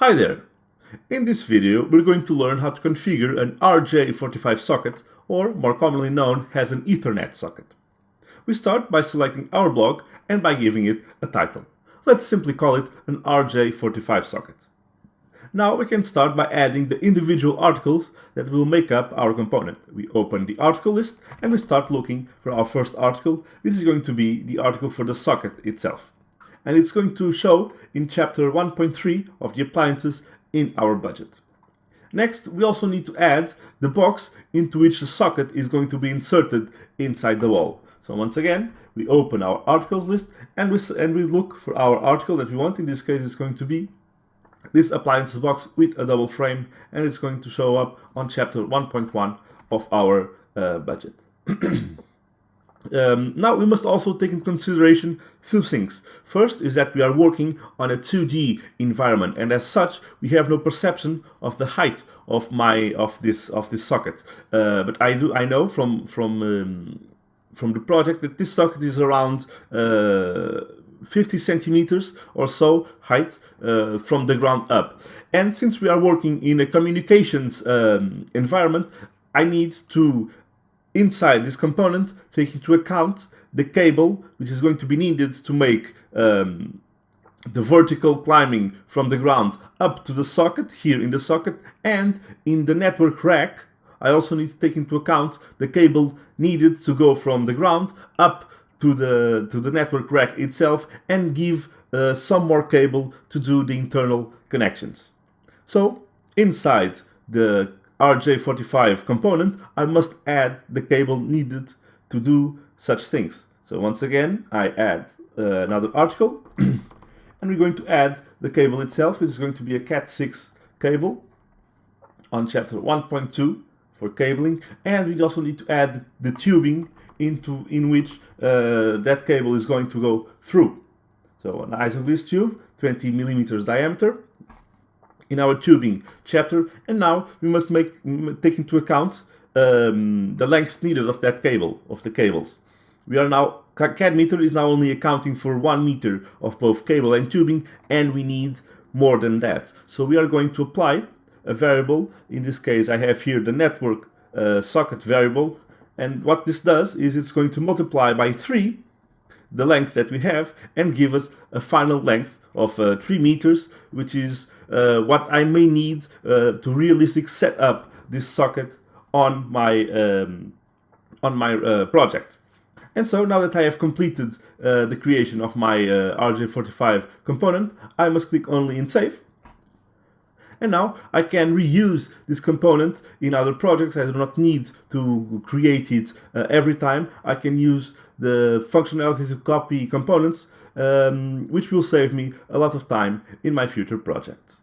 Hi there! In this video we're going to learn how to configure an RJ45 socket, or more commonly known as an Ethernet socket. We start by selecting our block and by giving it a title. Let's simply call it an RJ45 socket. Now we can start by adding the individual articles that will make up our component. We open the article list and we start looking for our first article. This is going to be the article for the socket itself. And it's going to show in chapter 1.3 of the appliances in our budget. Next, we also need to add the box into which the socket is going to be inserted inside the wall. So once again, we open our articles list and we look for our article that we want. In this case, it's going to be this appliances box with a double frame, and it's going to show up on chapter 1.1 of our budget. Now we must also take into consideration two things. First is that we are working on a 2D environment, and as such we have no perception of the height of this socket. But I know from the project that this socket is around 50 centimeters or so height from the ground up. And since we are working in a communications environment, I need to, inside this component, take into account the cable which is going to be needed to make the vertical climbing from the ground up to the socket, here in the socket, and in the network rack. I also need to take into account the cable needed to go from the ground up to the network rack itself, and give some more cable to do the internal connections. So inside the RJ45 component, I must add the cable needed to do such things. So once again, I add another article, and we're going to add the cable itself. This is going to be a Cat6 cable on chapter 1.2 for cabling, and we also need to add the tubing in which that cable is going to go through. So an isoglass tube, 20 millimeters diameter, in our tubing chapter, and now we must take into account the length needed of that cable, of the cables. We are now, CAD meter is now only accounting for 1 meter of both cable and tubing, and we need more than that. So we are going to apply a variable. In this case, I have here the network socket variable, and what this does is it's going to multiply by 3 the length that we have and give us a final length of 3 meters, which is what I may need to realistically set up this socket on my project. And so now that I have completed the creation of my RJ45 component, I must click only in Save. And now I can reuse this component in other projects. I do not need to create it every time. I can use the functionality to copy components, which will save me a lot of time in my future projects.